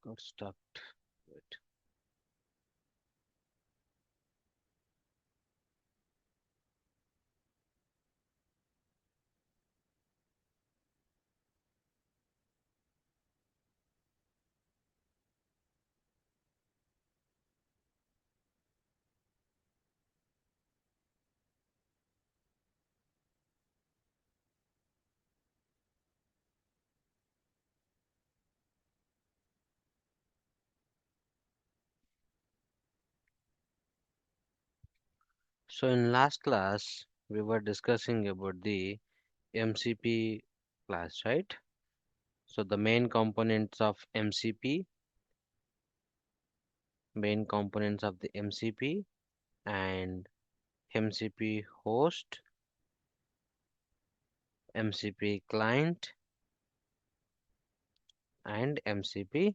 Got stuck. Wait. So in last class, we were discussing about the MCP class, right? So the main components of the MCP and MCP host, MCP client, and MCP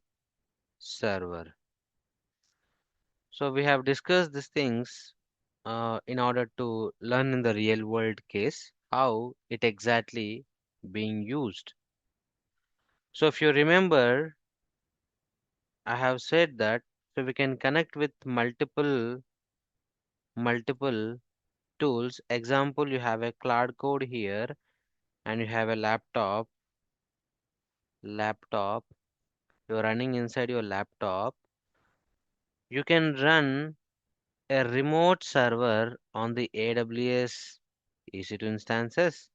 server. So we have discussed these things in order to learn in the real world case how it exactly being used. So if you remember, I have said that so we can connect with multiple tools. Example, you have a Claude code here and you have a laptop. You're running inside your laptop. You can run a remote server on the AWS EC2 instances,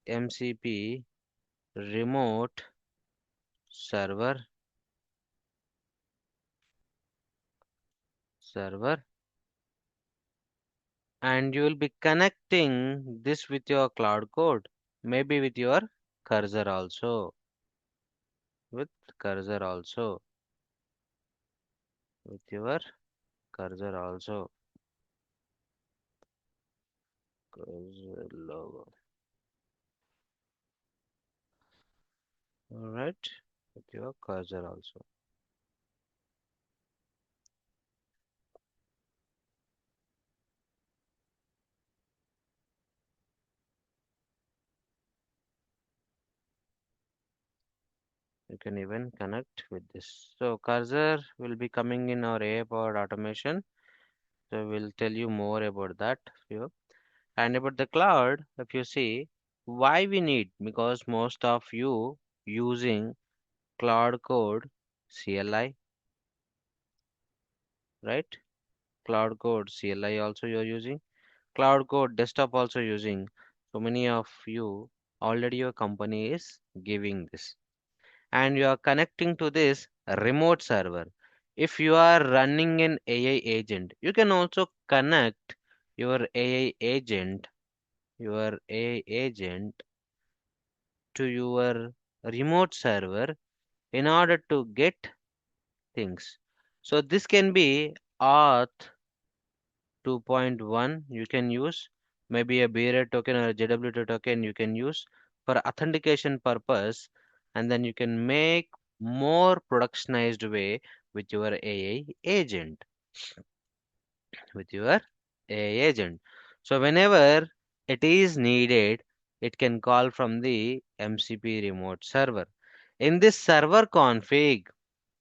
MCP remote server, and you will be connecting this with your Cloud code, maybe with your cursor also, with cursor also, with your cursor also, cursor logo. All right, with your cursor also. You can even connect with this. So cursor will be coming in our AI-powered automation. So we'll tell you more about that here. And about the cloud, if you see why we need, because most of you using cloud code CLI, right? Cloud code CLI also you're using. Cloud code desktop also using. So many of you already your company is giving this. And you are connecting to this remote server. If you are running an AI agent, you can also connect your AI agent to your remote server in order to get things. So this can be auth 2.1 you can use, maybe a bearer token or a JWT token you can use for authentication purpose, and then you can make more productionized way with your AI agent, with your AI agent. So whenever it is needed, it can call from the MCP remote server. In this server config,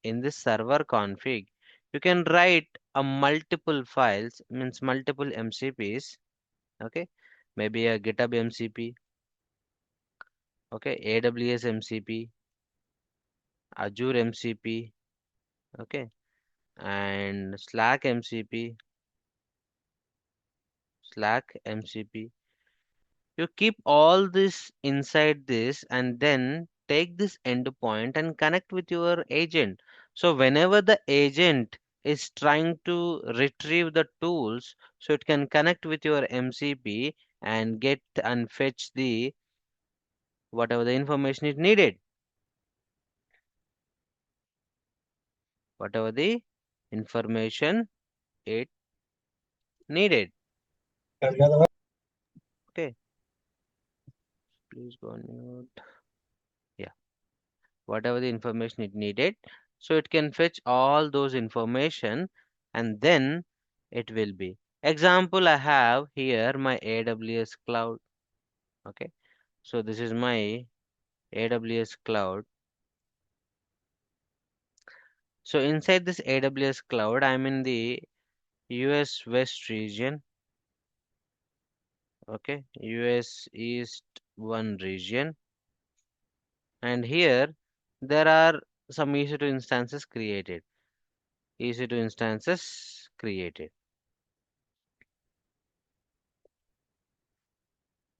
you can write a multiple files, means multiple MCPs, okay, maybe a GitHub MCP, okay, AWS MCP, Azure MCP, okay, and Slack MCP. You keep all this inside this and then take this endpoint and connect with your agent. So whenever the agent is trying to retrieve the tools, so it can connect with your MCP and get and fetch the whatever the information is needed. Whatever the information it needed. Okay, please go on mute. Yeah, whatever the information it needed. So it can fetch all those information and then it will be. Example, I have here my AWS cloud. Okay. So this is my AWS cloud. So inside this AWS cloud, I'm in the US West region. Okay, US East 1 region. And here there are some EC2 instances created. EC2 instances created.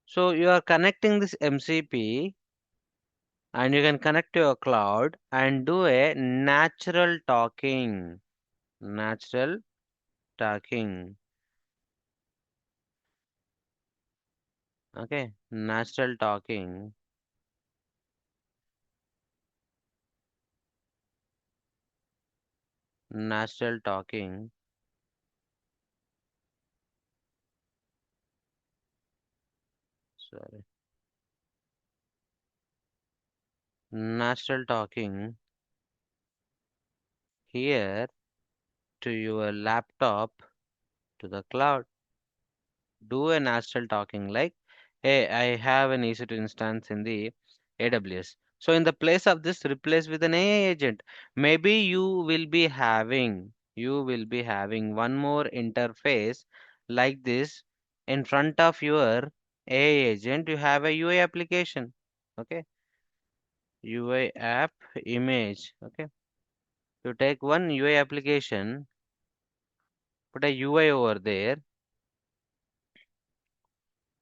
So you are connecting this MCP and you can connect to your cloud and do a natural talking. Natural talking. Okay, natural talking. Natural talking. Sorry. Natural talking here to your laptop to the cloud. Do a natural talking like, hey, I have an EC2 instance in the AWS. So in the place of this, replace with an AI agent. Maybe you will be having one more interface like this in front of your AI agent. You have a UI application. Okay, UI app image. Okay, you take one UI application, put a UI over there,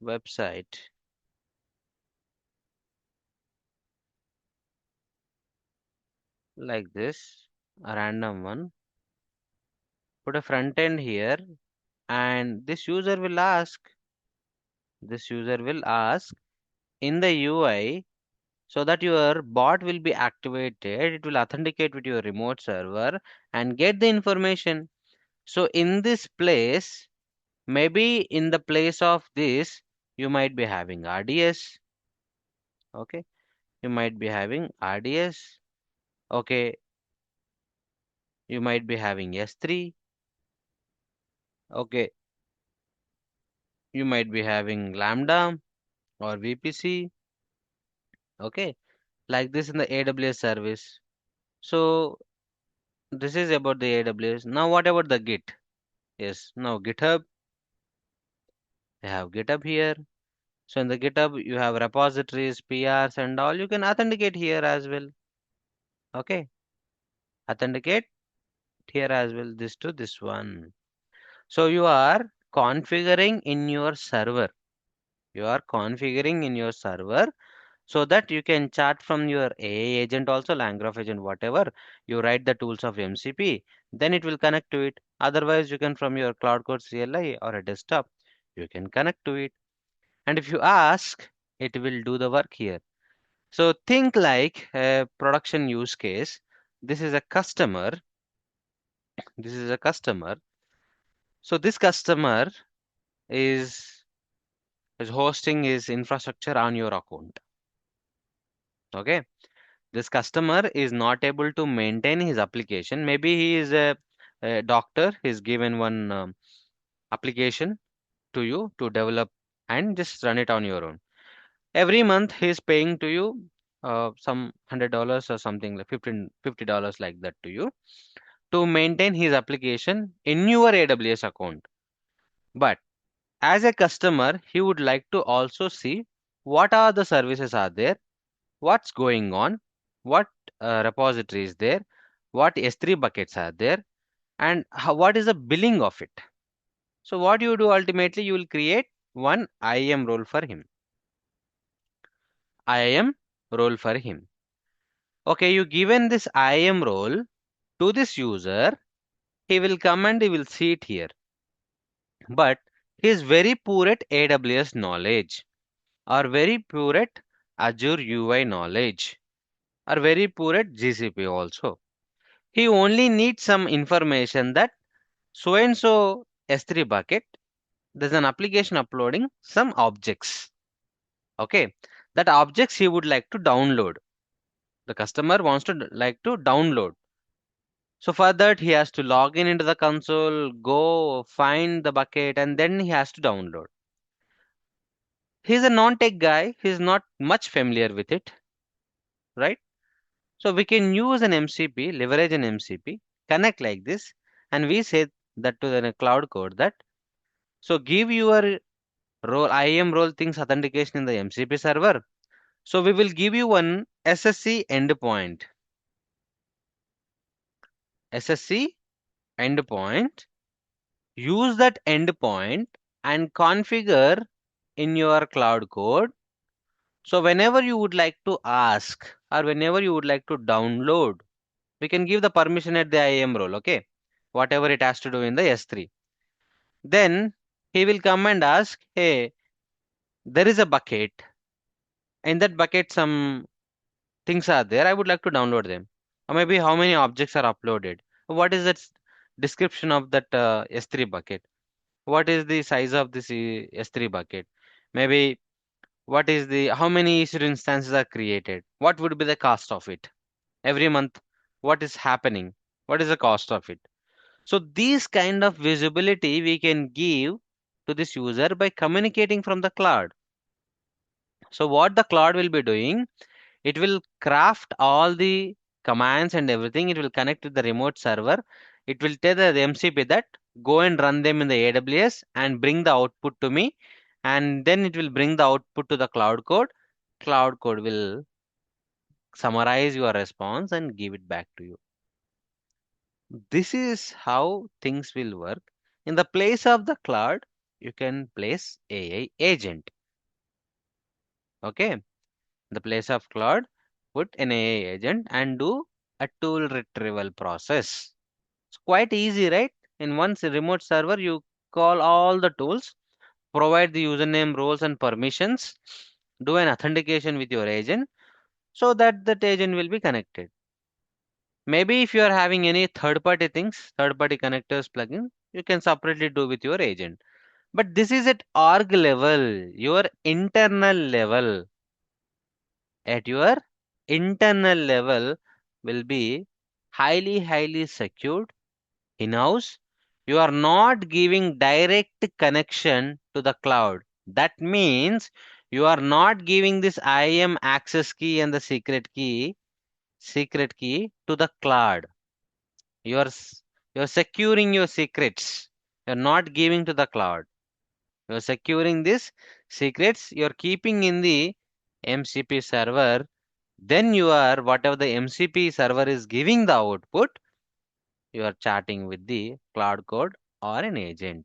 website like this, a random one. Put a front end here, and this user will ask in the UI, so that your bot will be activated. It will authenticate with your remote server and get the information. So in this place, maybe in the place of this, you might be having RDS. Okay, you might be having RDS. Okay, you might be having S3. Okay, you might be having Lambda or VPC. Okay, like this in the AWS service. So this is about the AWS. Now what about the Git? Yes, now GitHub. I have GitHub here. So in the GitHub you have repositories, PRs and all. You can authenticate here as well. Okay, authenticate here as well. This to this one. So you are configuring in your server. You are configuring in your server so that you can chat from your AI agent also, LangGraph agent, whatever. You write the tools of MCP, then it will connect to it. Otherwise, you can from your Cloud Code CLI or a desktop, you can connect to it. And if you ask, it will do the work here. So think like a production use case. This is a customer. This is a customer. So this customer is is hosting his infrastructure on your account. Okay. This customer is not able to maintain his application. Maybe he is a doctor. He's given one application to you to develop and just run it on your own. Every month he's paying to you some $100 or something like $50 like that to you to maintain his application in your AWS account. But as a customer, he would like to also see what are the services are there, what's going on, what repository is there, what S3 buckets are there, and what is the billing of it. So what you do ultimately, you will create one IAM role for him. IAM role for him. Okay, you given this IAM role to this user, he will come and he will see it here. But he is very poor at AWS knowledge, or very poor at Azure UI knowledge, or very poor at GCP also. He only needs some information that so and so S3 bucket, there's an application uploading some objects. Okay, that objects he would like to download. The customer wants to like to download. So for that he has to log in into the console, go find the bucket, and then he has to download. He's a non-tech guy. He's not much familiar with it, right? So we can use an MCP, leverage an MCP, connect like this, and we say that to the cloud code that so give your role IAM role things authentication in the MCP server. So we will give you one SSC endpoint. SSC endpoint. Use that endpoint and configure in your cloud code. So whenever you would like to ask or whenever you would like to download, we can give the permission at the IAM role, okay? Whatever it has to do in the S3. Then he will come and ask, hey, there is a bucket. In that bucket, some things are there. I would like to download them. Or maybe how many objects are uploaded. What is that description of that S3 bucket? What is the size of this S3 bucket? Maybe what is the how many issued instances are created? What would be the cost of it? Every month, what is happening? What is the cost of it? So these kind of visibility we can give to this user by communicating from the cloud. So what the cloud will be doing, it will craft all the commands and everything. It will connect with the remote server. It will tell the MCP that go and run them in the AWS and bring the output to me. And then it will bring the output to the cloud code. Cloud code will summarize your response and give it back to you. This is how things will work. In the place of the cloud, you can place AI agent. Okay. In the place of cloud, put an AI agent and do a tool retrieval process. It's quite easy, right? In one remote server, you call all the tools, provide the username, roles, and permissions, do an authentication with your agent so that that agent will be connected. Maybe if you are having any third-party things, third-party connectors plugin, you can separately do with your agent. But this is at org level, your internal level. At your internal level will be highly secured in-house. You are not giving direct connection to the cloud. That means you are not giving this IAM access key and the secret key to the cloud. You are you are securing your secrets. You are not giving to the cloud. You are securing these secrets. You are keeping in the MCP server. Then you are whatever the MCP server is giving the output, you are chatting with the cloud code or an agent.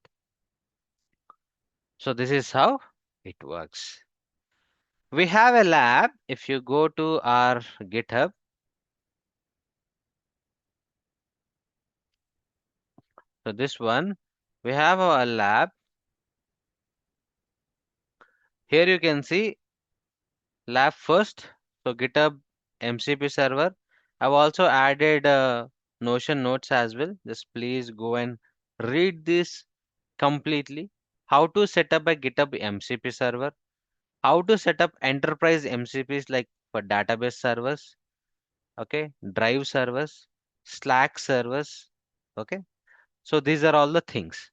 So this is how it works. We have a lab. If you go to our GitHub, so this one, we have our lab. Here you can see lab first. So GitHub MCP server. I've also added Notion notes as well. Just please go and read this completely. How to set up a GitHub MCP server. How to set up enterprise MCPs like for database servers, okay, drive servers, Slack servers, okay. So these are all the things.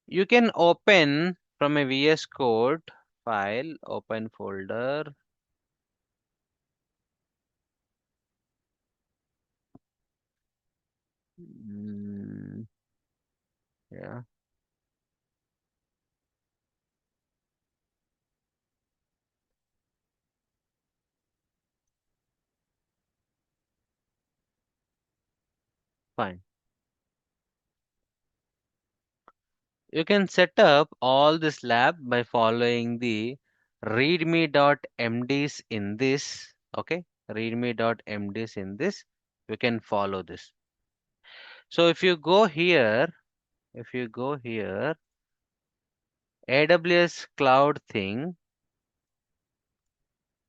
You can open from a VS Code file, open folder. Mm, yeah, fine. You can set up all this lab by following the readme.mds in this, okay, readme.mds in this. You can follow this. So if you go here, AWS cloud thing,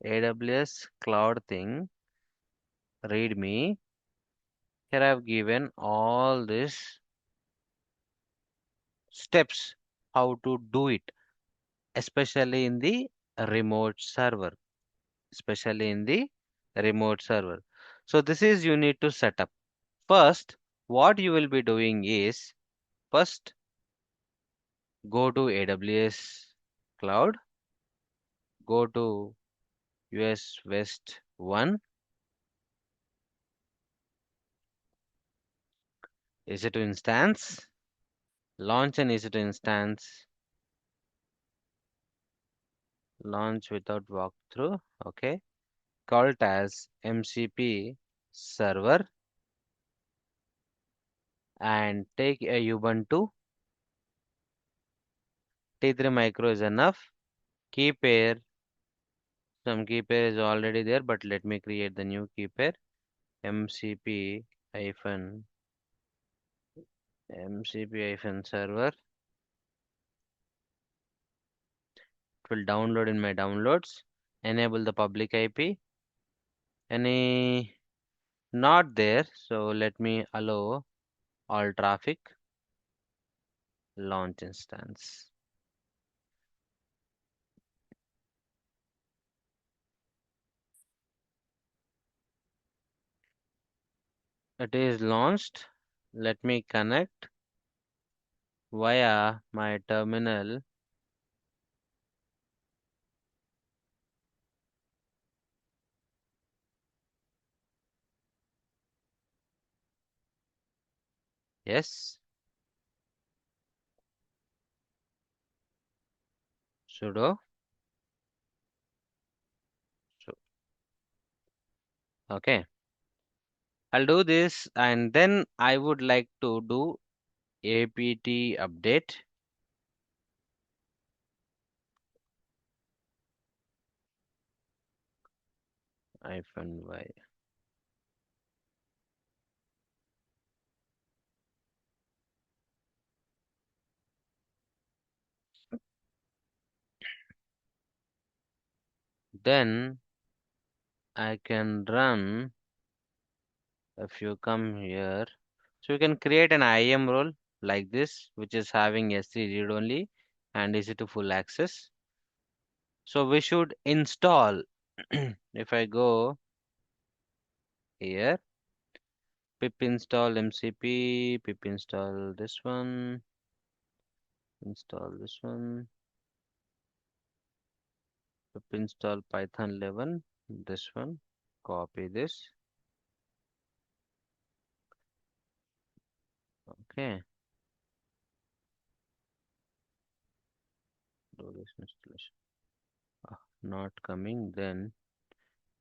AWS cloud thing, readme. Here I've given all these steps how to do it, especially in the remote server, especially in the remote server. So this is you need to set up. First, what you will be doing is first go to AWS cloud. go to US West 1, EC2 instance, launch an EC2 instance, launch without walkthrough, okay. Call it as MCP server and take a Ubuntu. T3 micro is enough. Key pair, some key pair is already there, but let me create the new key pair. MCP hyphen MCP hyphen server. It will download in my downloads. Enable the public IP. Any not there, so let me allow all traffic. Launch instance. It is launched. Let me connect via my terminal. Yes. Sudo. So, okay. I'll do this and then I would like to do apt update. Hyphen y. Then I can run if you come here. So you can create an IAM role like this, which is having S3 read only and EC2 full access. So we should install. If I go here, pip install MCP, pip install this one, install this one, pip install Python 11, this one, copy this. Okay, do this installation. Not coming, then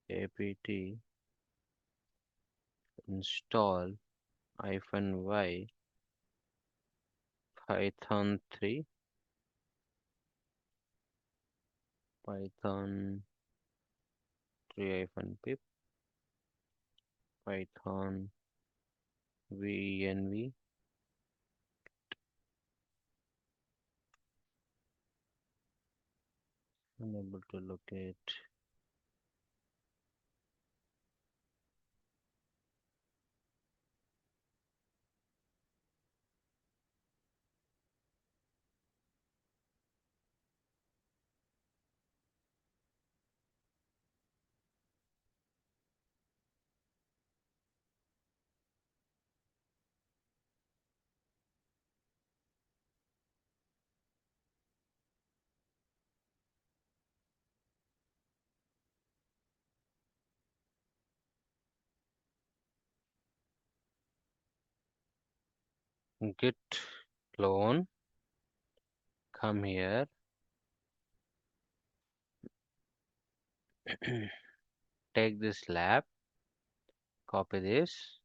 apt install -y Python 3, Python 3-pip, Python venv, unable to locate. Git clone, come here, take this lab, copy this,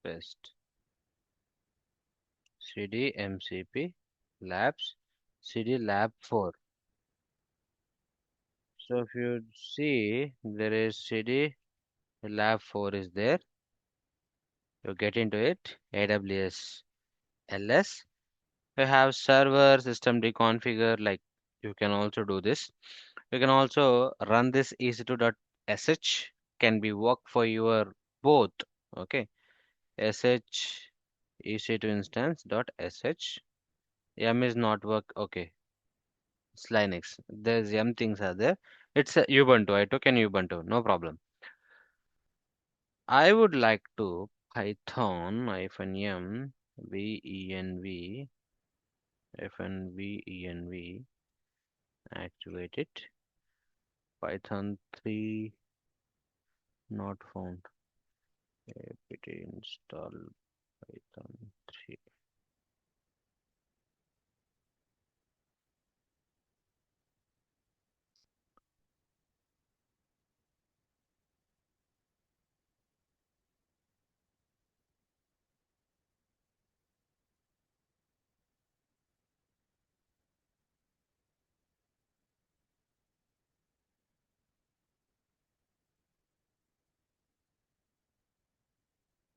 paste, cd mcp labs, cd lab 4. So if you see, there is cd lab 4 is there. You get into it, AWS ls. You have server system deconfigure, like you can also do this. You can also run this ec2.sh, can be work for your both. Okay, sh ec2 instance dot sh. Yum is not work. Okay, it's Linux. There's yum things are there. It's a Ubuntu. I took an Ubuntu, no problem. I would like to Python -yum venv fnvenv activate it. Python 3 not found. apt install python 3.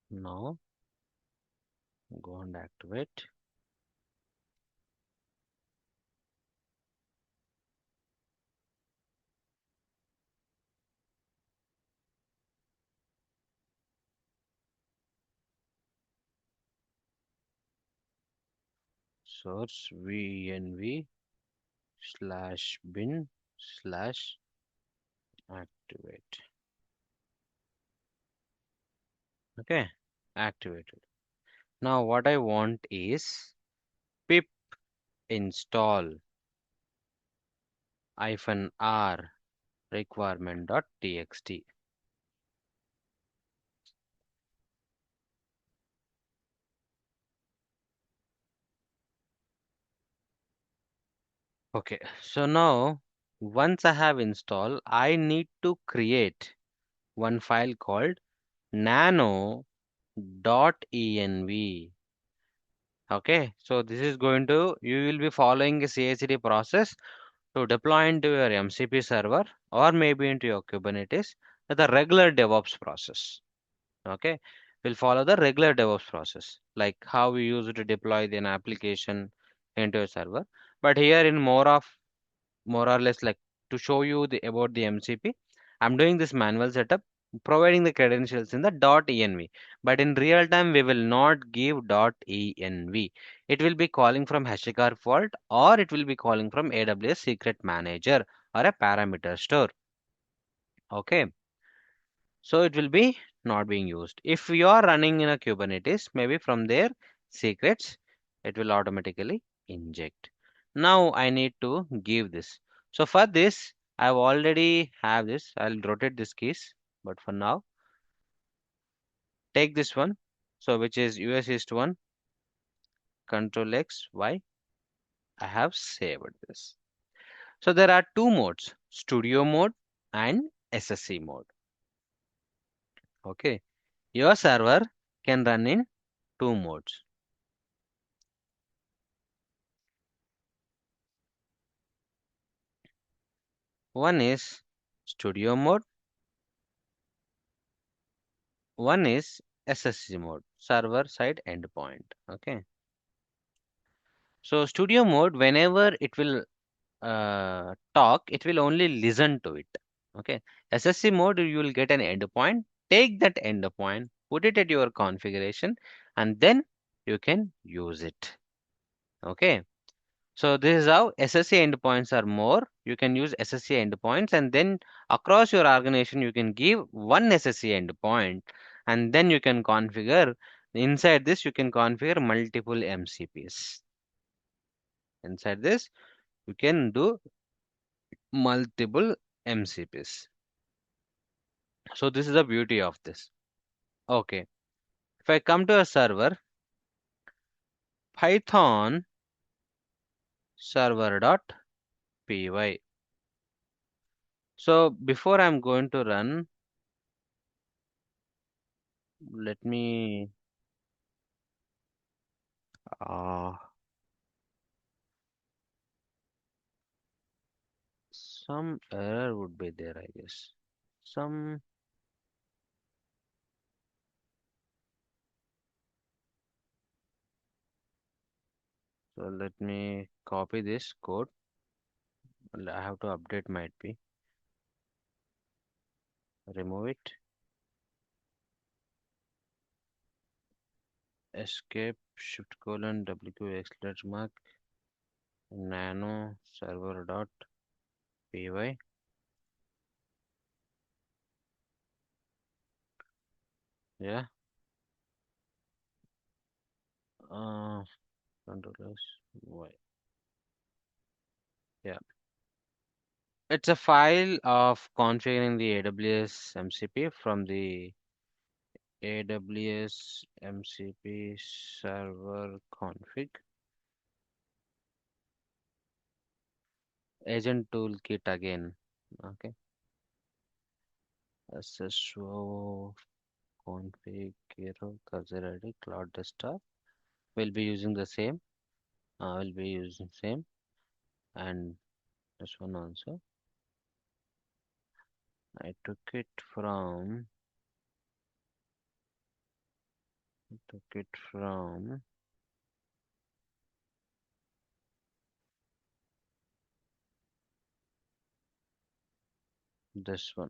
Now go and activate. Source venv slash bin slash activate. Okay, activated. Now what I want is pip install -r requirement.txt. Okay, so now once I have installed, I need to create one file called nano.env. Okay, so this is going to, you will be following a CI/CD process to deploy into your MCP server or maybe into your Kubernetes with a regular DevOps process. Okay, we'll follow the regular DevOps process, like how we use to deploy an application into a server. But here in more or less like to show you the about the MCP, I'm doing this manual setup, providing the credentials in the .env. But in real time, we will not give .env. It will be calling from HashiCorp Vault or it will be calling from AWS Secret Manager or a parameter store. Okay. So it will be not being used. If you are running in a Kubernetes, maybe from there secrets, it will automatically inject. Now I need to give this. So for this, I've already have this. I'll rotate this keys, but for now, take this one. So which is US East 1, Control X, Y. I have saved this. So there are two modes, Studio mode and SSC mode. Okay. Your server can run in two modes. One is studio mode, one is SSC mode, server side endpoint. Okay. So studio mode, whenever it will talk, it will only listen to it. Okay. SSC mode, you will get an endpoint. Take that endpoint, put it at your configuration, and then you can use it. Okay. So this is how SSC endpoints are more. You can use SSC endpoints and then across your organization you can give one SSC endpoint and then you can configure. Inside this you can configure multiple MCPs. Inside this you can do multiple MCPs. So this is the beauty of this. Okay. If I come to a server, Python server.py. So before I'm going to run, let me uh, some error would be there, I guess. Some, so let me copy this code. I have to update might be. Remove it. Escape, shift colon, WQ exclamation mark, nano server dot py. Yeah. Uh, controllers. Why? Yeah. It's a file of configuring the AWS MCP from the AWS MCP server config agent toolkit again. Okay. SSO config hero cursor ID cloud desktop. We'll be using the same. We'll be using same and this one also. I took it from this one.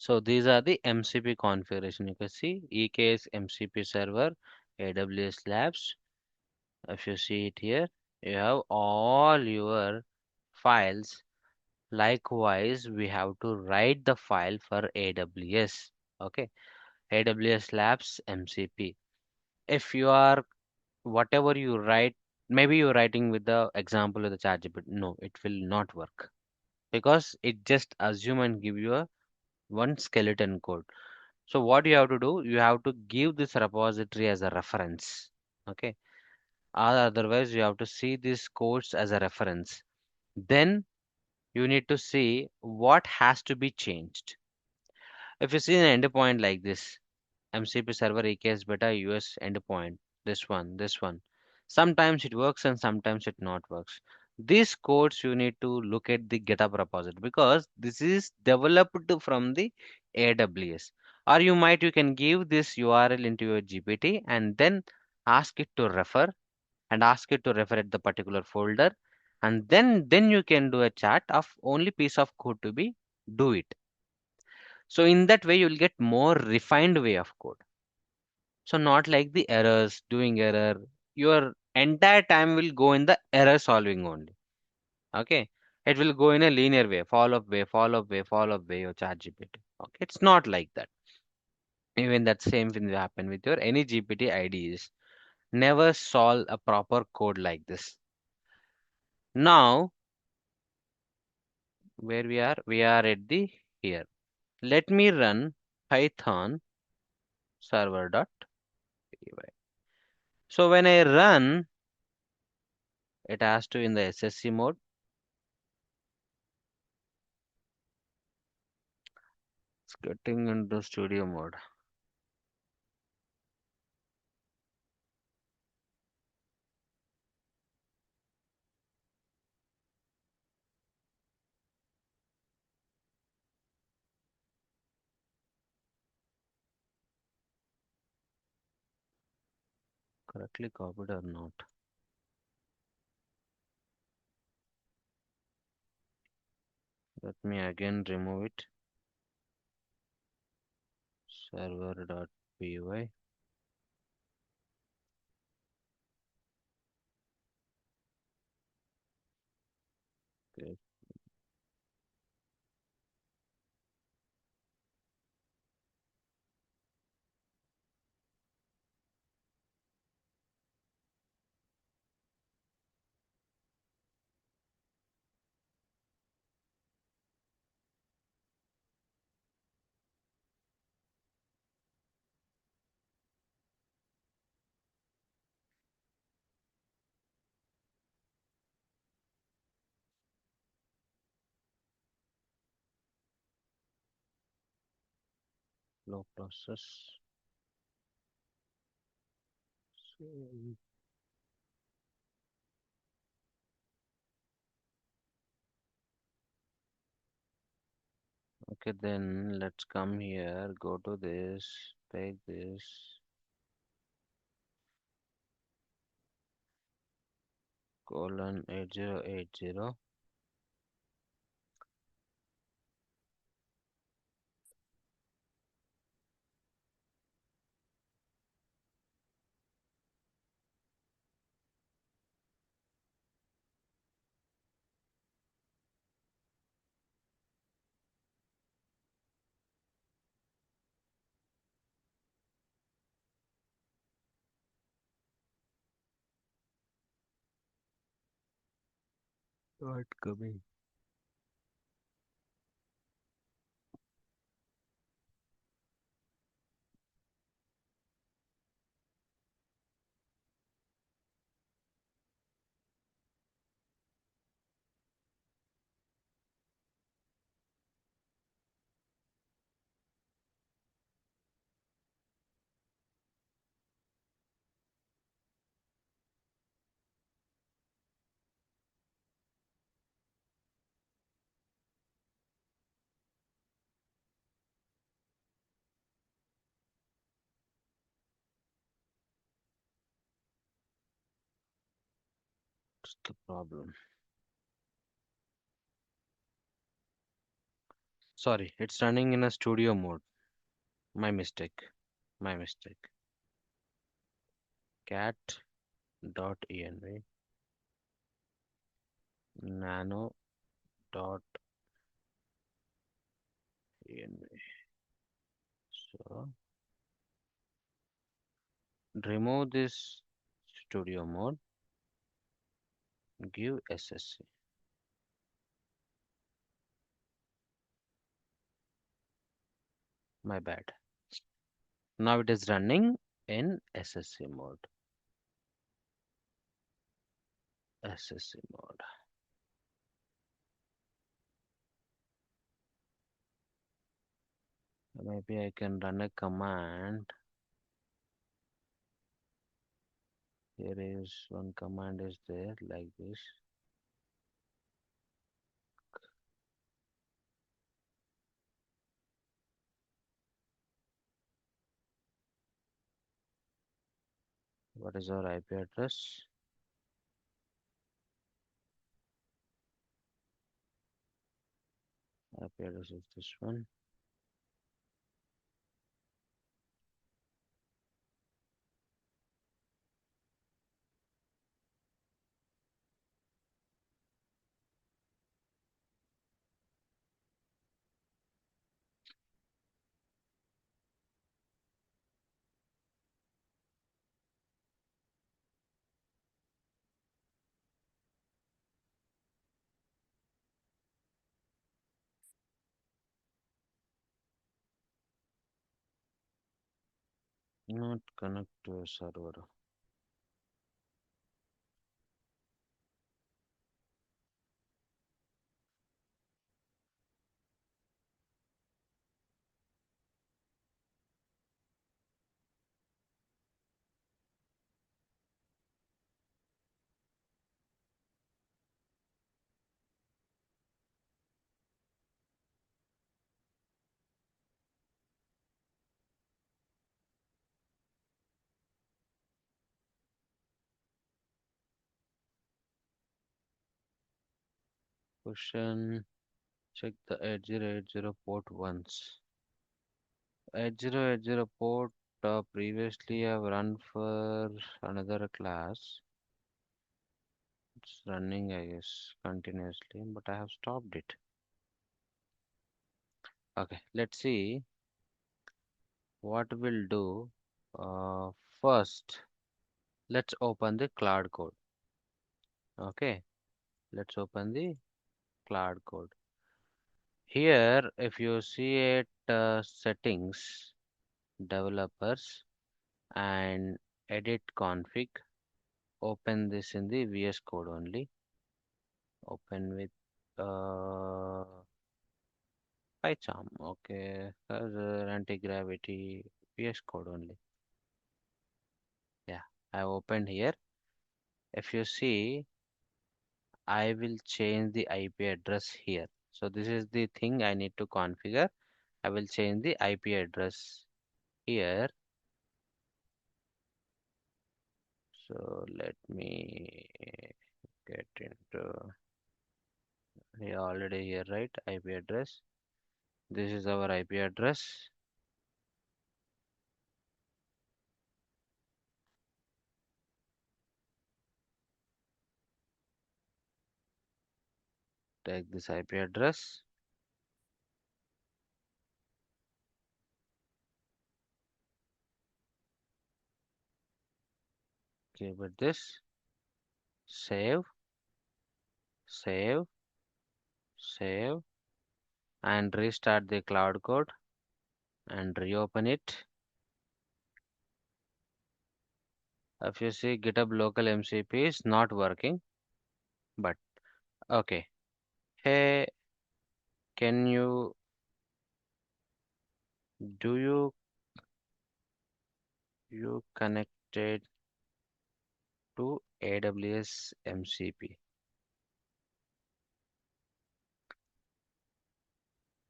So these are the MCP configuration. You can see EKS MCP server, AWS Labs. If you see it here, you have all your files. Likewise, we have to write the file for AWS. Okay, AWS Labs MCP. If you are whatever you write, maybe you're writing with the example of the ChatGPT. No, it will not work because it just assume and give you a one skeleton code. So what you have to do, you have to give this repository as a reference. Okay. Or otherwise, you have to see these codes as a reference. Then you need to see what has to be changed. If you see an endpoint like this, MCP server EKS beta US endpoint, this one. Sometimes it works and sometimes it not works. These codes you need to look at the GitHub repository because this is developed from the AWS. Or you can give this URL into your GPT and then ask it to refer and ask it to refer at the particular folder and then you can do a chart of only piece of code to be do it. So in that way you'll get more refined way of code. So not like the errors, doing error. Your entire time will go in the error solving only. Okay. It will go in a linear way, follow up way, your chat GPT. Okay. It's not like that. Even that same thing will happen with your any GPT IDs. Never solve a proper code like this. Now, where we are at the here. Let me run Python server.py. So when I run, it has to in the SSC mode. It's getting into studio mode. Correctly copied or not? Let me again remove it. Server.py. Okay. Low process. So- Okay, then let's come here, go to this, take this, colon 8080. Not coming. What's the problem? Sorry, it's running in a studio mode. My mistake. My mistake. Cat.env nano dot env. So remove this studio mode. Give SSC. My bad. Now it is running in SSC mode. SSC mode. Maybe I can run a command. Here is one command is there like this. What is our IP address? IP address is this one. Not connect to a server. Question. Check the 8080 port once. 8080 port previously I've run for another class. It's running, I guess, continuously, but I have stopped it. Okay, let's see what we'll do. First, let's open the Claude code. Okay, let's open the Claude code. Here, if you see it, settings, developers, and edit config, open this in the VS Code only. Open with PyCharm. Okay, anti-gravity, VS Code only. Yeah, I opened here. If you see, I will change the IP address here. So this is the thing I need to configure. I will change the IP address here. So let me get into here already here, right? IP address. This is our IP address. Take this IP address. Give it this. Save. Save, save, and restart the Cloud Code and reopen it. If you see GitHub local MCP is not working, but okay. Hey, can you do you connected to AWS MCP?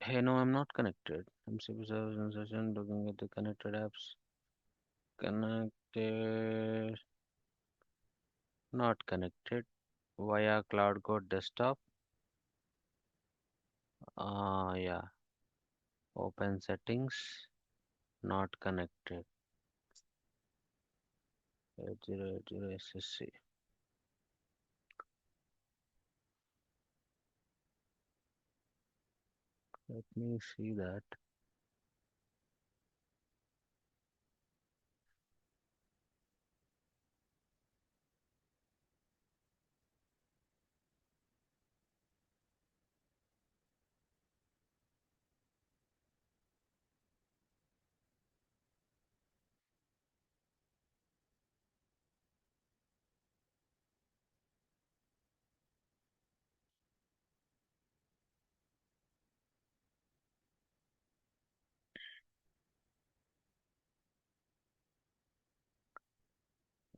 Hey, no, I'm not connected. MCP server in session, looking at the connected apps. Connected, not connected via Cloud Code desktop. Yeah, open settings, not connected. 8080 SSC. Let me see that.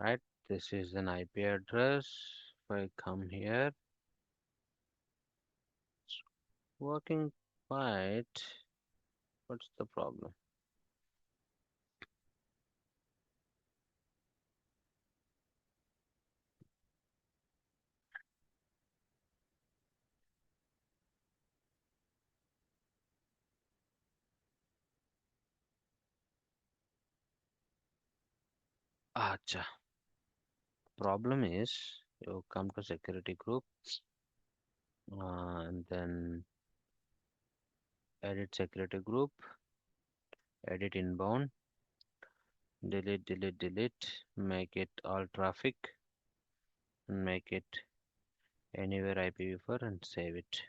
Right, this is an IP address. If I come here, it's working quite. What's the problem? Acha. Problem is you come to security group and then edit security group, edit inbound, delete, delete, delete, make it all traffic, and make it anywhere IPv4 and save it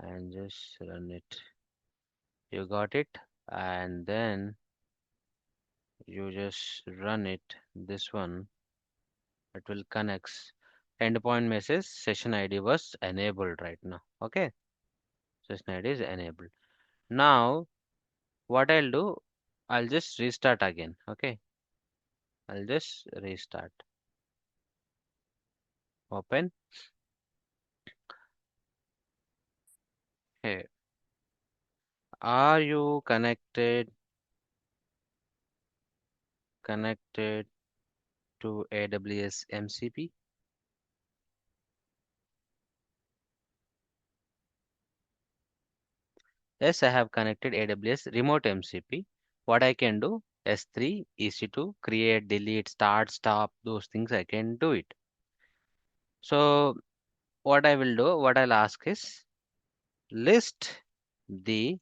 and just run it. You got it, and then you just run it. This one, it will connects. Endpoint message session ID was enabled right now. Okay, session ID is enabled. Now, what I'll do, I'll just restart again. Okay, I'll just restart. Open. Hey, are you connected to AWS MCP? Yes, I have connected AWS Remote MCP. What I can do, S3, EC2, create, delete, start, stop, those things I can do it. So what I will do, what I'll ask is list the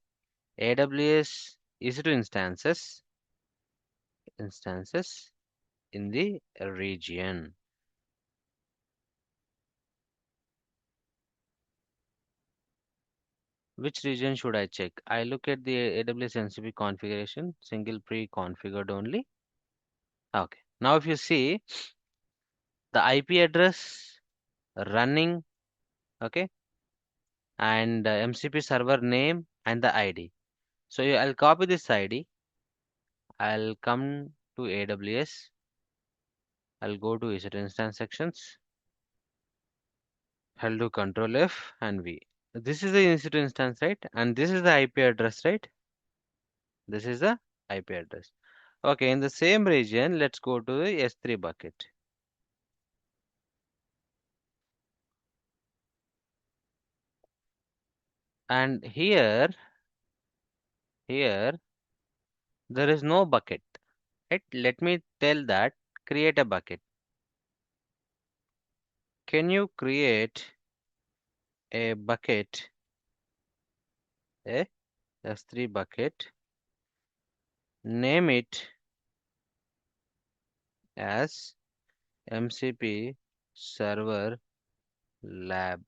AWS EC2 instances in the region. Which region should I check? I look at the AWS MCP configuration, single pre-configured only. Okay. Now if you see the IP address running, okay, and MCP server name and the ID. So I'll copy this ID. I'll come to AWS. I'll go to EC2 instance sections. I'll do Control F and V. This is the EC2 instance, right? And this is the IP address, right? This is the IP address. Okay, in the same region, let's go to the S3 bucket. And here, there is no bucket. Right? Let me tell that create a bucket. Can you create a bucket, a S3 bucket, name it as MCP Server lab.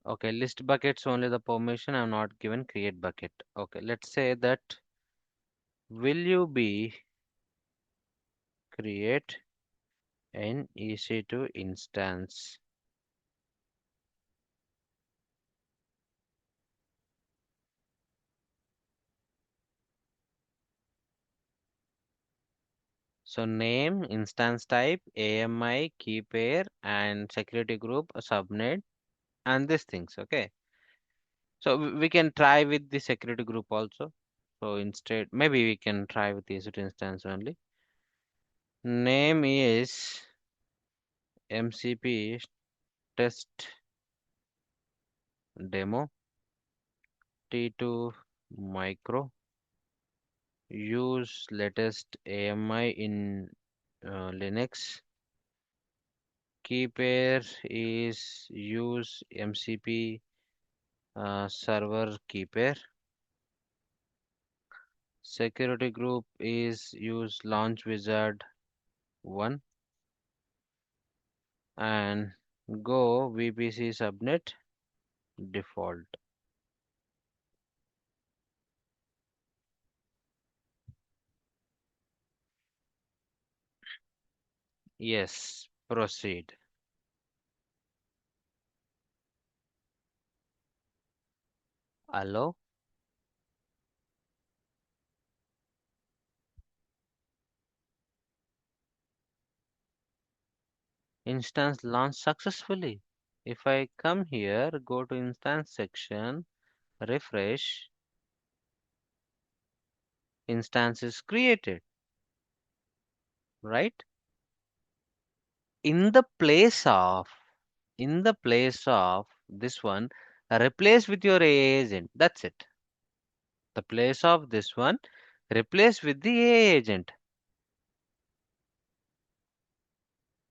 Okay, list buckets only the permission. I'm not given create bucket. Okay, let's say that will you be create an EC2 instance. So name, instance type, AMI, key pair, and security group, a subnet, and these things. Okay. So we can try with the security group also. So instead, maybe we can try with the EC2 instance only. Name is MCP test demo T2 micro. Use latest AMI in Linux. Key pair is use MCP server key pair. Security group is use launch wizard 1 and go VPC subnet default. Yes, proceed. Allow. Instance launched successfully. If I come here, go to instance section, refresh, instance is created, right? In the place of, in the place of this one, replace with your AA agent. That's it. The place of this one, replace with the AA agent.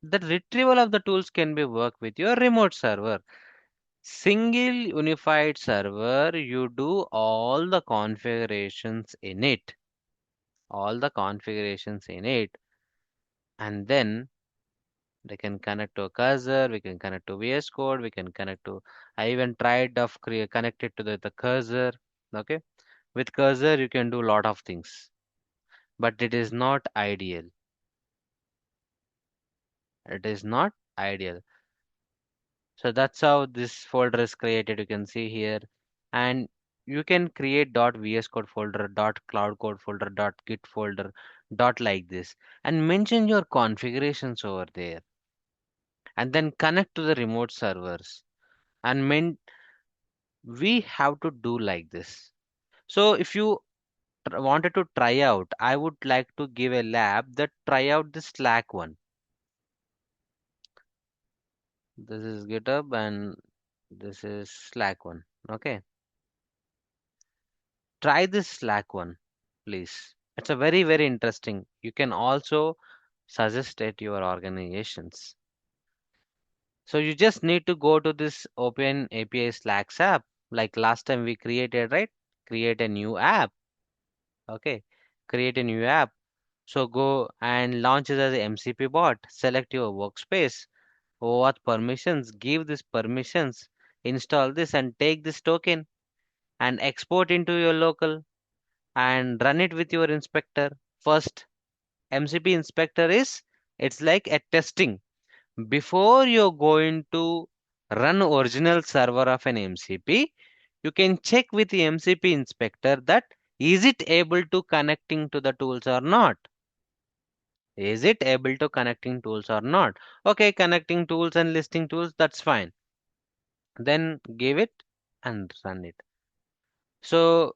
The retrieval of the tools can be worked with your remote server. Single unified server, you do all the configurations in it. All the configurations in it. And then they can connect to a cursor, we can connect to VS Code, we can connect to, I even tried of create connected to the cursor. Okay. With cursor, you can do a lot of things, but it is not ideal. It is not ideal. So that's how this folder is created. You can see here, and you can create .vs code folder, .cloud code folder, .git folder, like this, and mention your configurations over there, and then connect to the remote servers. And we have to do like this. So if you wanted to try out, I would like to give a lab that try out the Slack one. This is GitHub and this is Slack one. Okay. Try this Slack one, please. It's a very, very interesting. You can also suggest at your organizations. So you just need to go to this Open API Slacks app, like last time we created, right? Create a new app. Okay. Create a new app. So go and launch it as a MCP bot. Select your workspace. OAuth permissions. Give this permissions. Install this and take this token and export into your local and run it with your inspector. First, MCP inspector is it's like a testing. Before you're going to run original server of an MCP, you can check with the MCP inspector that is it able to connecting to the tools or not. Is it able to connecting tools or not? Okay, connecting tools and listing tools, that's fine. Then give it and run it. So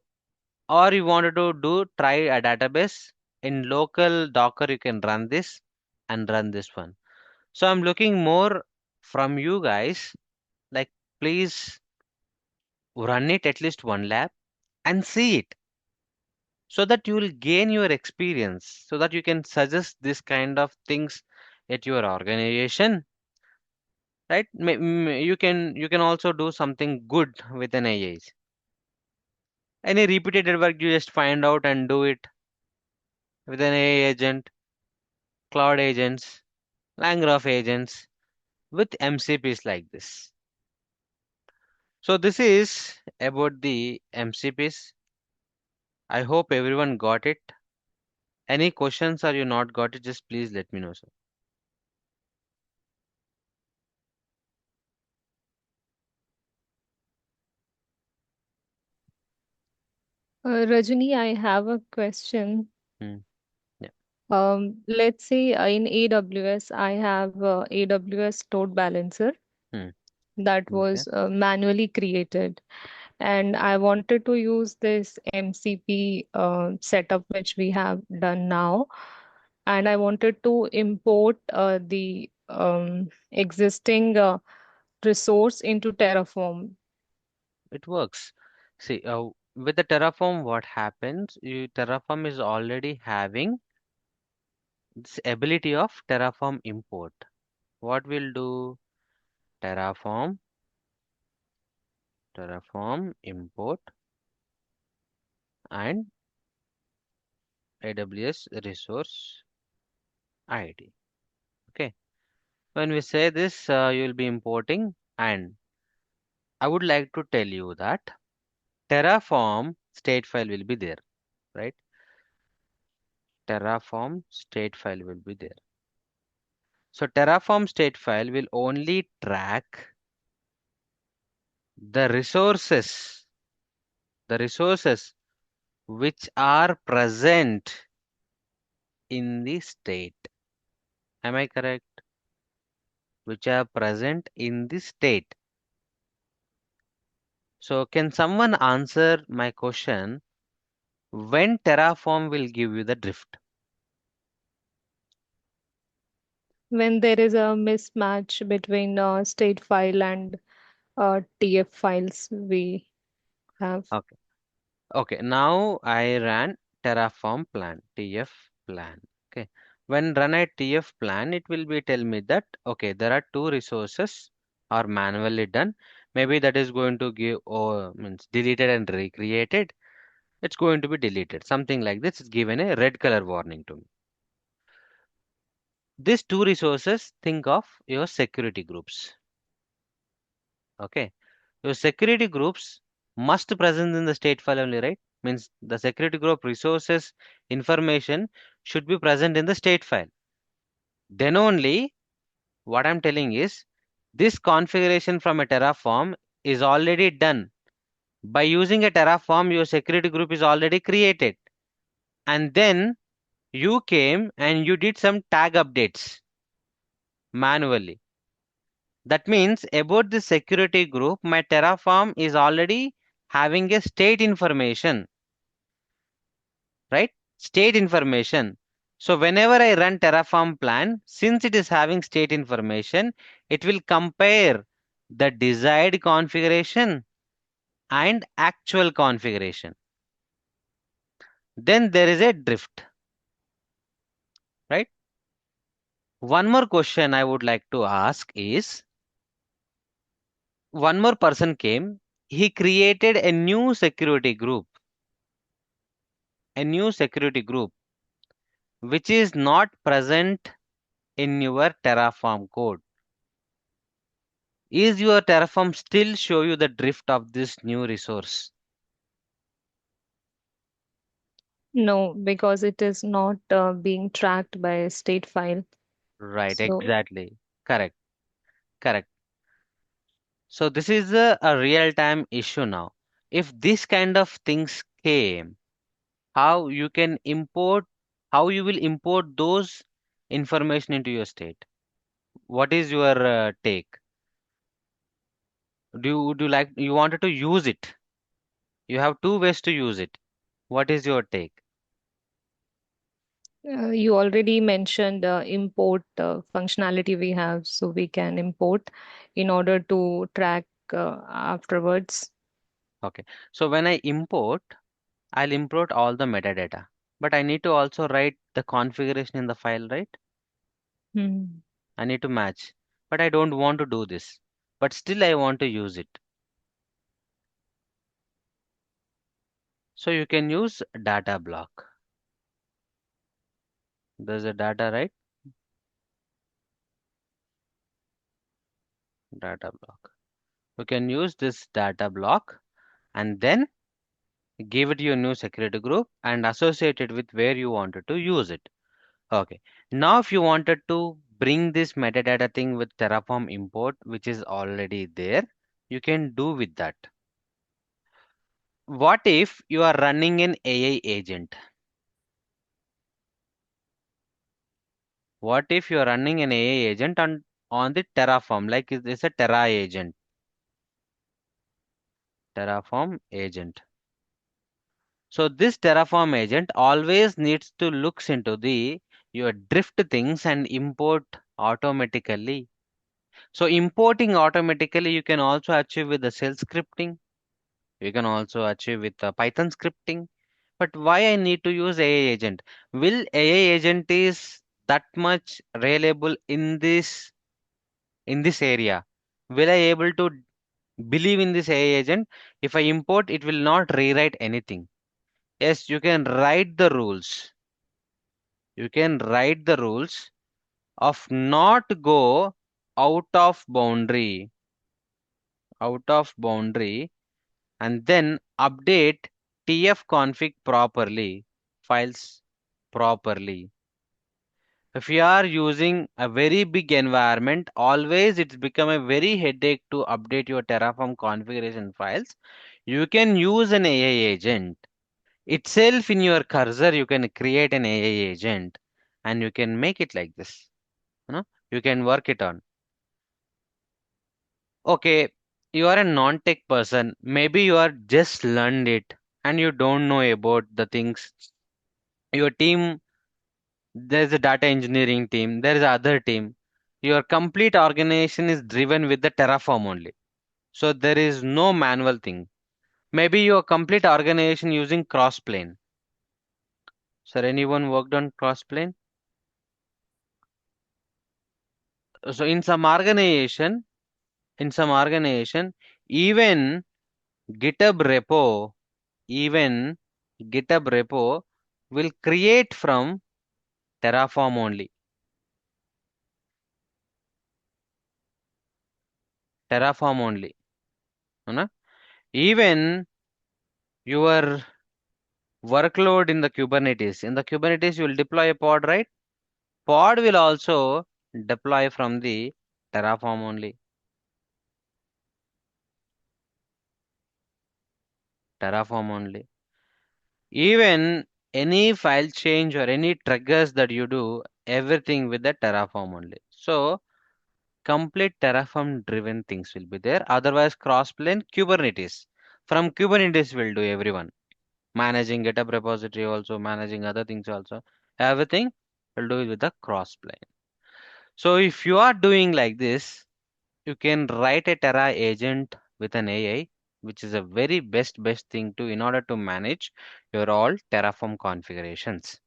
or you wanted to do try a database in local Docker, you can run this and run this one. So I'm looking more from you guys, like please run it at least one lab and see it so that you will gain your experience so that you can suggest this kind of things at your organization, right? You can also do something good with an AI. Any repeated work, you just find out and do it with an AI agent, Cloud agents, LangGraph agents, with MCPs like this. So this is about the MCPs. I hope everyone got it. Any questions or you not got it, just please let me know, sir. Rajani, I have a question. Hmm. Yeah. Let's say in AWS, I have AWS load balancer Hmm. that Okay. was manually created, and I wanted to use this MCP setup which we have done now, and I wanted to import the existing resource into Terraform. It works. See, with the Terraform, what happens? Terraform is already having this ability of Terraform import. What we'll do? Terraform, Terraform import and AWS resource ID. Okay. When we say this, you'll be importing, and I would like to tell you that Terraform state file will be there, right? Terraform state file will be there. So Terraform state file will only track the resources, the resources which are present in the state. Am I correct? Which are present in the state. So can someone answer my question? When Terraform will give you the drift? When there is a mismatch between state file and TF files we have. Okay. Okay. Now I ran Terraform plan, TF plan. Okay. When run a TF plan, it will be tell me that okay, there are two resources are manually done. Maybe that is going to give or means deleted and recreated. It's going to be deleted. Something like this is given a red color warning to me. These two resources, think of your security groups. Okay. Your security groups must present in the state file only, right? Means the security group resources information should be present in the state file. Then only what I'm telling is this configuration from a Terraform is already done. By using a Terraform, your security group is already created. And then you came and you did some tag updates manually. That means about the security group, my Terraform is already having a state information, right? State information. So whenever I run Terraform plan, since it is having state information, it will compare the desired configuration and actual configuration. Then there is a drift, right? One more question I would like to ask is one more person came, he created a new security group which is not present in your Terraform code. Is your Terraform still show you the drift of this new resource? No, because it is not being tracked by a state file. Right, So exactly. Correct, correct. So this is a real-time issue now. If this kind of things came, how you can import, how you will import those information into your state? What is your take? Do you like you wanted to use it? You have two ways to use it. What is your take? you already mentioned import functionality we have, so we can import in order to track afterwards. Okay. So when I import, I'll import all the metadata. But I need to also write the configuration in the file, right? Hmm. I need to match. But I don't want to do this. But still I want to use it. So you can use data block. There's a data, right? Data block. You can use this data block and then give it your new security group and associate it with where you wanted to use it. Okay. Now, if you wanted to bring this metadata thing with Terraform import, which is already there, you can do with that. What if you are running an AI agent? What if you are running an AI agent on the Terraform, like it's a Terra agent, Terraform agent. So this Terraform agent always needs to looks into the your drift things and import automatically. So importing automatically you can also achieve with the shell scripting. You can also achieve with Python scripting. But why I need to use AI agent? Will AI agent is that much reliable in this area? Will I able to believe in this AI agent? If I import, it will not rewrite anything. Yes, you can write the rules. You can write the rules of not go out of boundary, out of boundary, and then update tfconfig properly, files properly. If you are using a very big environment, always it's become a very headache to update your Terraform configuration files. You can use an AI agent itself in your cursor. You can create an AI agent and you can make it like this. You know, you can work it on. Okay, you are a non-tech person. Maybe you are just learned it and you don't know about the things. Your team, there's a data engineering team, there is other team. Your complete organization is driven with the Terraform only. So there is no manual thing. Maybe your complete organization using crossplane. Sir, anyone worked on crossplane? So in some organization, even GitHub repo, even GitHub repo will create from Terraform only. Terraform only. You know? Even your workload in the Kubernetes. In the Kubernetes, you will deploy a pod, right? Pod will also deploy from the Terraform only. Terraform only. Even any file change or any triggers that you do, everything with the Terraform only. So complete Terraform driven things will be there. Otherwise, crossplane Kubernetes. From Kubernetes will do everyone. Managing GitHub repository also, managing other things also. Everything will do it with the crossplane. So if you are doing like this, you can write a Terra agent with an AI, which is a very best thing to in order to manage your all Terraform configurations.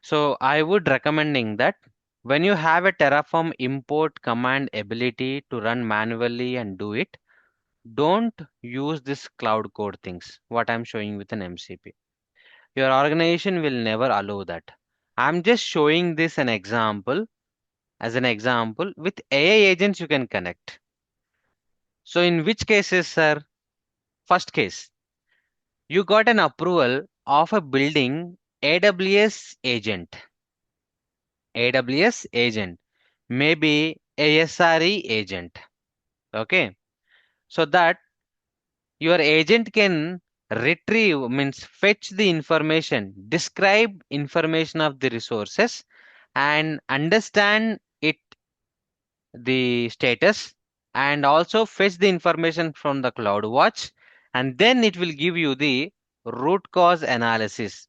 So I would recommending that when you have a Terraform import command ability to run manually and do it, don't use this cloud code things, what I'm showing with an MCP. Your organization will never allow that. I'm just showing this an example. As an example, with AI agents you can connect. So in which cases, sir? First case, you got an approval of a building AWS agent. AWS agent, maybe ASRE agent. Okay. So that your agent can retrieve, means fetch the information, describe information of the resources and understand it, the status, and also fetch the information from the CloudWatch, and then it will give you the root cause analysis.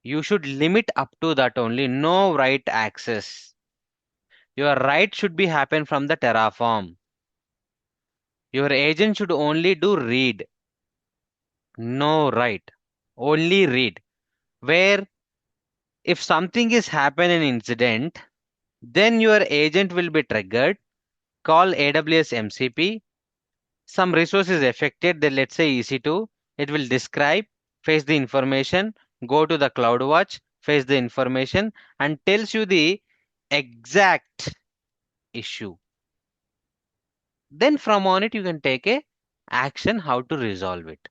You should limit up to that only, no write access. Your write should be happen from the Terraform. Your agent should only do read, no write, only read. Where if something is happen an incident, then your agent will be triggered, call AWS MCP, some resource is affected, then let's say EC2. It will describe, fetch the information, go to the CloudWatch, fetch the information, and tells you the exact issue. Then from on it, you can take a action how to resolve it.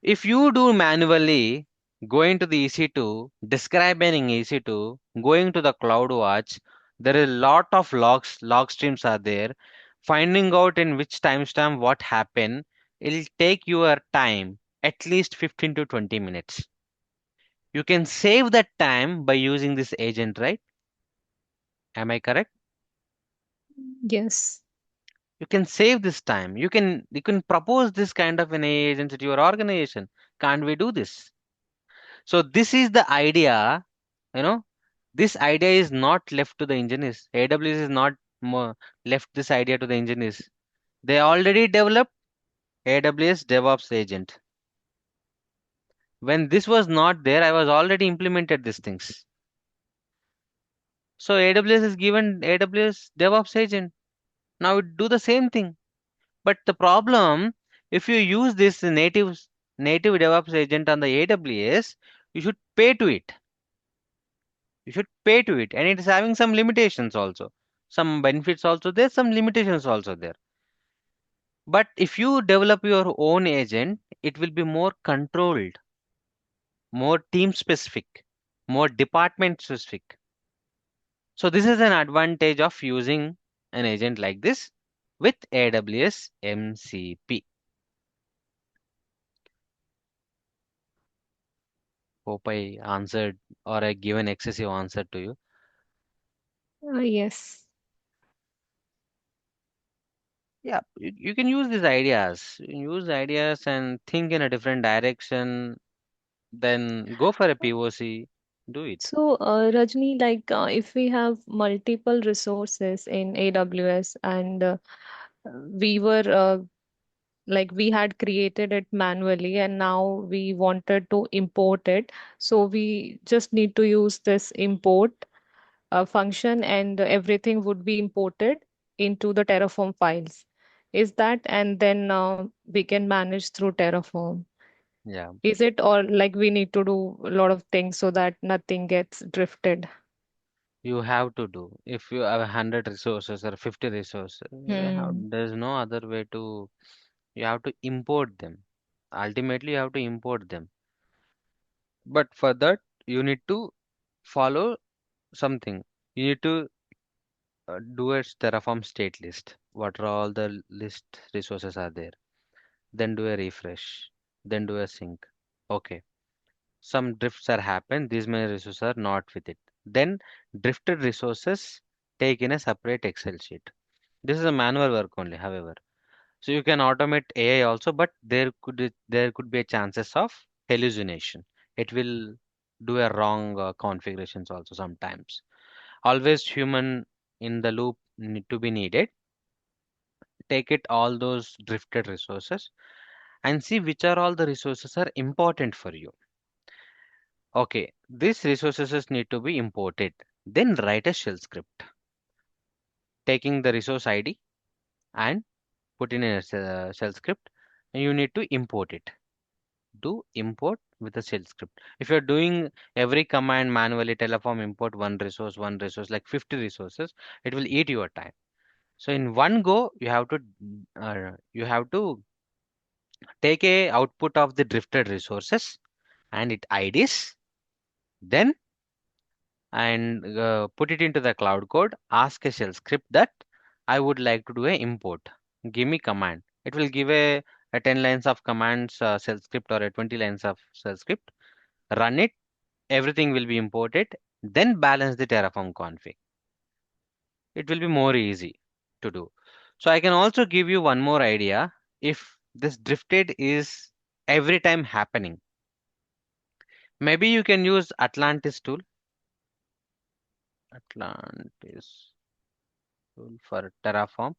If you do manually, going to the EC2, describing EC2, going to the CloudWatch, there is a lot of log streams are there. Finding out in which timestamp what happened, it'll take your time at least 15 to 20 minutes. You can save that time by using this agent, right? Am I correct? Yes. You can save this time. You can propose this kind of an AI agent to your organization. Can't we do this? So this is the idea, you know, this idea is not left to the engineers. AWS is not left this idea to the engineers. They already developed AWS DevOps agent. When this was not there, I was already implemented these things. So AWS is given AWS DevOps agent. Now it do the same thing. But the problem, if you use this native DevOps agent on the AWS, you should pay to it. You should pay to it, and it is having some limitations also. Some benefits also there, some limitations also there. But if you develop your own agent, it will be more controlled, more team specific, more department specific. So this is an advantage of using an agent like this with AWS MCP. Hope I answered or I given excessive answer to you. Yes. Yeah, you can use these ideas. You can use ideas and think in a different direction. Then go for a POC. Do it. So, Rajni, like if we have multiple resources in AWS and we were like we had created it manually and now we wanted to import it, so we just need to use this import function and everything would be imported into the Terraform files. Is that, and then we can manage through Terraform? Yeah, Is it, or like we need to do a lot of things so that nothing gets drifted? you have to do. If you have 100 resources or 50 resources, Hmm. there's no other way to. You have to import them. Ultimately, you have to import them. But for that, you need to follow something. You need to do a Terraform state list. What are all the list resources are there? Then do a refresh. Then do a sync. Okay. Some drifts are happen, these many resources are not with it. Then drifted resources take in a separate Excel sheet. This is a manual work only, however. So you can automate AI also, but there could be a chances of hallucination. It will do a wrong configurations also sometimes. Always human in the loop need to be needed. Take it all those drifted resources and see which are all the resources are important for you. Okay, these resources need to be imported. Then write a shell script, taking the resource ID and put in a shell script. And you need to import it. Do import with a shell script. If you're doing every command manually, Terraform import one resource, like 50 resources, it will eat your time. So in one go, you have to take a output of the drifted resources and it IDs. Then and put it into the cloud code, ask a shell script that I would like to do a import. Give me command. It will give a 10 lines of commands shell script or a 20 lines of shell script. Run it, everything will be imported, then balance the Terraform config. It will be more easy to do. So I can also give you one more idea. If this drifted is every time happening, maybe you can use Atlantis tool. Atlantis tool for Terraform.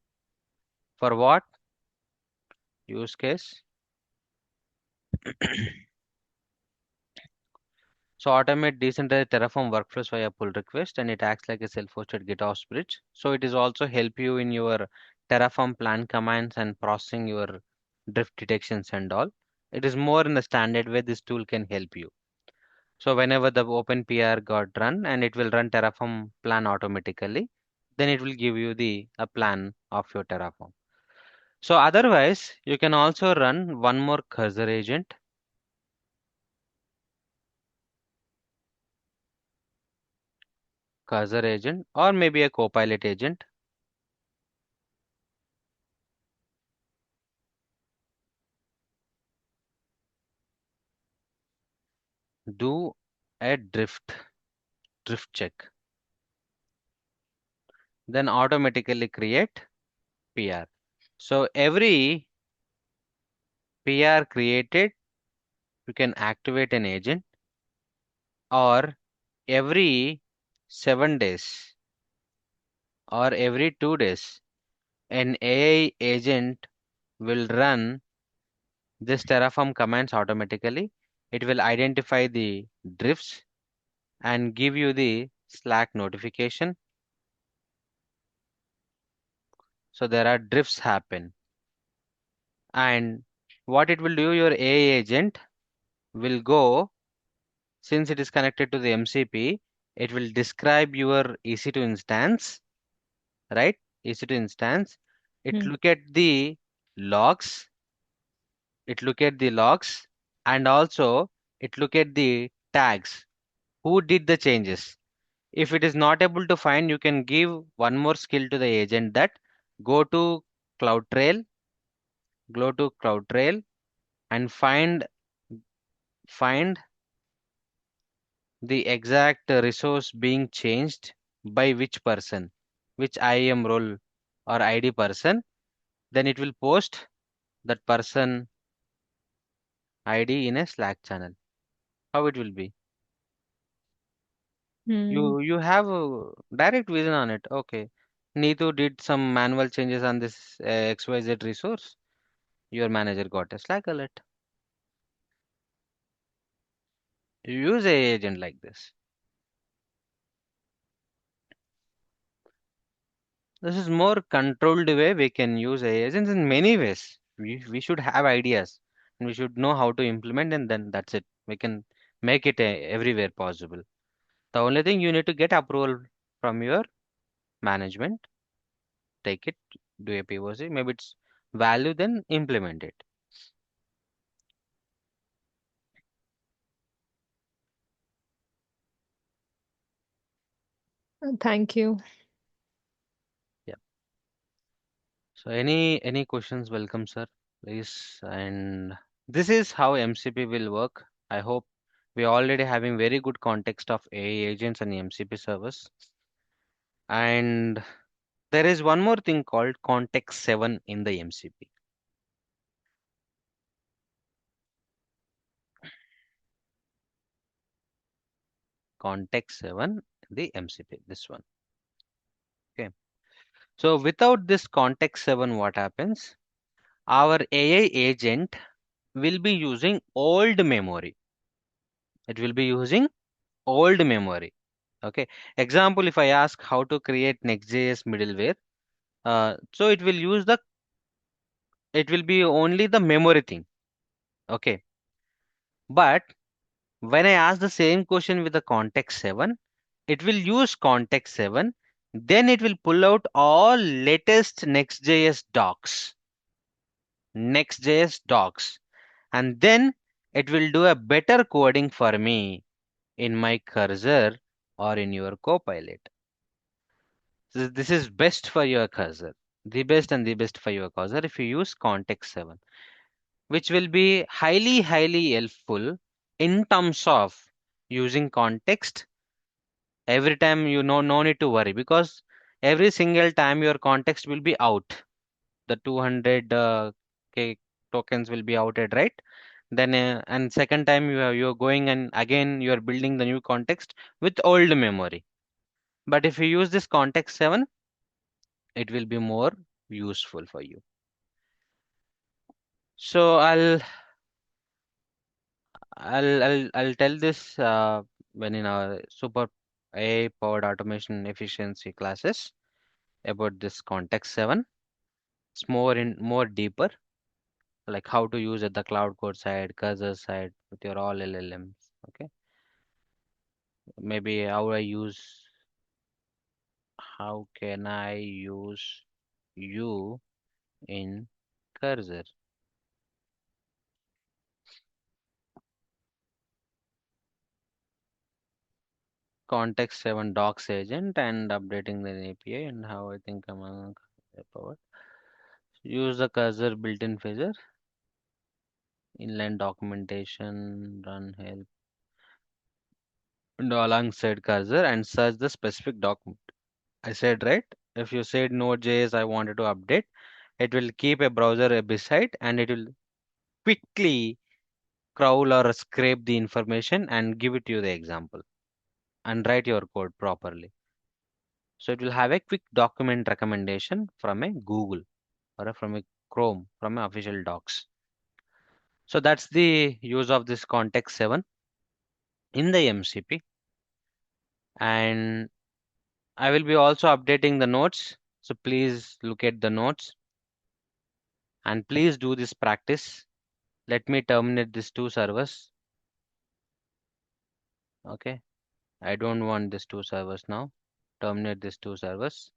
For what use case? So automate decentralized Terraform workflows via pull request, and it acts like a self-hosted GitOps bridge. So it is also help you in your Terraform plan commands and processing your drift detections and all. It is more in a standard way this tool can help you. So whenever the OpenPR got run and it will run Terraform plan automatically, then it will give you the a plan of your Terraform. So otherwise, you can also run one more cursor agent, or maybe a copilot agent. Do a drift check, then automatically create PR. So every PR created, you can activate an agent, or every 7 days or every 2 days, an AI agent will run this Terraform commands automatically. It will identify the drifts and give you the Slack notification. So there are drifts happen. And what it will do, your AI agent will go, since it is connected to the MCP, it will describe your EC2 instance, right? EC2 instance. It Hmm. look at the logs, it look at the logs, and also it look at the tags. Who did the changes? If it is not able to find, you can give one more skill to the agent that go to CloudTrail, go to CloudTrail and find the exact resource being changed by which person, which IAM role or ID person. Then it will post that person ID in a Slack channel. How it will be? Hmm. You have a direct vision on it. Okay. Neetu did some manual changes on this XYZ resource. Your manager got a Slack alert. You use a agent like this. This is more controlled way we can use AI agents in many ways. We should have ideas and we should know how to implement, and then that's it. We can make it everywhere possible. The only thing you need to get approval from your management, take it, do a POC, maybe it's value, then implement it. Thank you. Yeah. So any questions, welcome sir, please. And this is how MCP will work. I hope we already having very good context of AI agents and MCP servers. And there is one more thing called context 7 in the MCP. Context 7, the MCP, this one. Okay. So without this context 7, what happens? Our AI agent will be using old memory. It will be using old memory. Okay. Example, if I ask how to create Next.js middleware, so it will be only the memory thing. Okay. But when I ask the same question with the context 7, it will use context 7. Then it will pull out all latest Next.js docs, and then it will do a better coding for me in my cursor or in your copilot. This is best for your cursor. The best and the best for your cursor if you use context 7, which will be highly helpful in terms of using context. Every time, no need to worry, because every single time your context will be out, the 200 k tokens will be outed, right? Then and second time you're going and again you are building the new context with old memory. But if you use this context 7, it will be more useful for you. So I'll tell this when in our super AI powered automation efficiency classes about this context 7. It's more deeper. like how to use at the cloud code side, cursor side with your all LLMs. Okay, maybe how can I use you in cursor? Context 7 docs agent and updating the API and how I think I'm about. Use the cursor built-in feature, inline documentation, run help, and alongside cursor and search the specific document. I said right. If you said Node.js, I wanted to update, it will keep a browser beside and it will quickly crawl or scrape the information and give it to you the example and write your code properly. So it will have a quick document recommendation from a Google or from a Chrome from a official docs. So that's the use of this context 7 in the MCP. And I will be also updating the notes. So please look at the notes and please do this practice. Let me terminate these two servers. Okay. I don't want these two servers now. Terminate these two servers.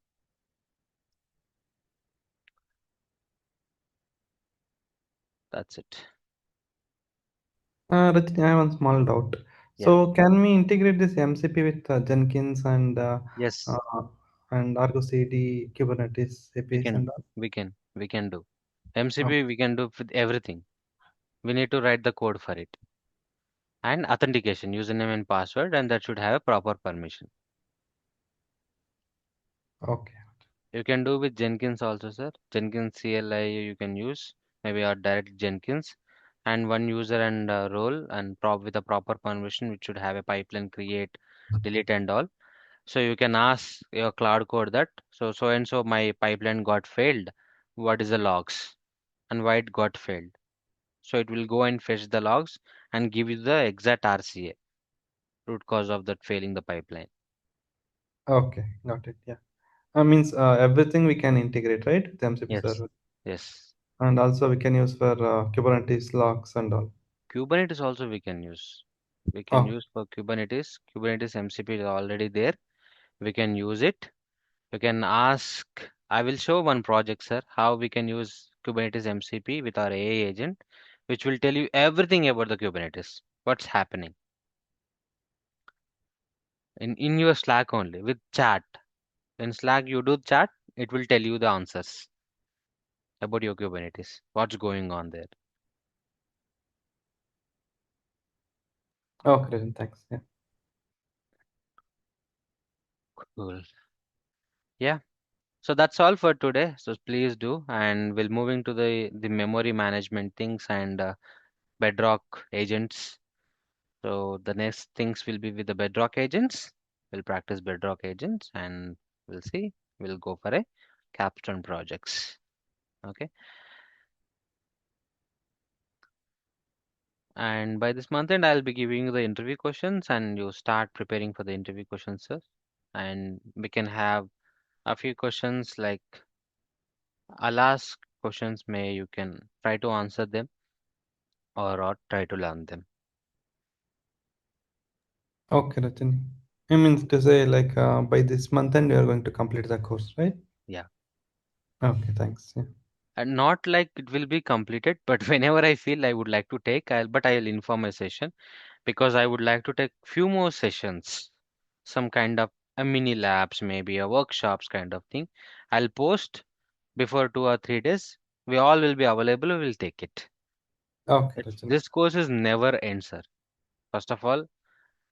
That's it. Rajni, I have one small doubt. Yeah. So, can we integrate this MCP with Jenkins Yes, and Argo CD, Kubernetes we APIs can. and all? We can do. Oh, MCP we can do with everything. We need to write the code for it. And authentication, username and password, and that should have a proper permission. okay. You can do with Jenkins also, sir. Jenkins CLI you can use, maybe or direct Jenkins, and one user and role and with a proper permission, which should have a pipeline create, delete, and all. So you can ask your cloud code that so and so my pipeline got failed. What is the logs and why it got failed? So it will go and fetch the logs and give you the exact RCA, root cause of that failing the pipeline. Okay, got it. Yeah. Means everything we can integrate, right? With MCP Yes, server. yes. And also we can use for Kubernetes logs and all. Kubernetes also we can use. We can Oh, use for Kubernetes. Kubernetes MCP is already there. We can use it. You can ask. I will show one project, sir, how we can use Kubernetes MCP with our AI agent, which will tell you everything about the Kubernetes. What's happening in your Slack only with chat. In Slack, you do chat, it will tell you the answers about your Kubernetes. What's going on there? okay, Rajni, thanks. Yeah. Cool. Yeah. So that's all for today. So please do, and we'll moving to the memory management things and Bedrock agents. So the next things will be with the Bedrock agents. We'll practice Bedrock agents, and we'll see. We'll go for a capstone projects. Okay. And by this month end, I'll be giving you the interview questions, and you start preparing for the interview questions, sir. And we can have a few questions like I'll ask questions. May you can try to answer them or try to learn them. Okay, Rajni. It means to say like by this month end we are going to complete the course, right? Yeah. Okay, thanks. Yeah. And not like it will be completed, but whenever I feel I would like to take, I'll inform a session because I would like to take few more sessions, some kind of a mini labs, maybe a workshops kind of thing. I'll post before 2 or 3 days. We all will be available. We will take it. Okay, Rajni. This course is never end, sir. First of all,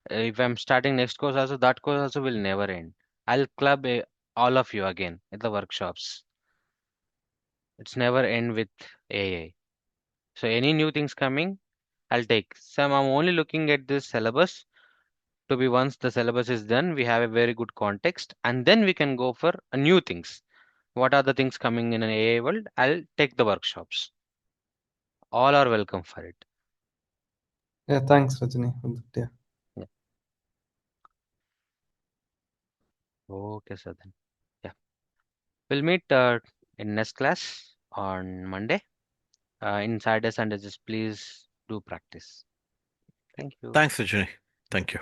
if I'm starting next course also, that course also will never end. I'll club all of you again at the workshops. It's never end with AI. So any new things coming, I'll take. Some I'm only looking at this syllabus to be once the syllabus is done, we have a very good context, and then we can go for new things. What are the things coming in an AI world? I'll take the workshops. All are welcome for it. Yeah, thanks, Rajni. For that. Yeah. Yeah. Okay, sir then. Yeah. We'll meet in next class on Monday. in Saturdays and just please do practice. Thank you. Thanks, Vijay. Thank you.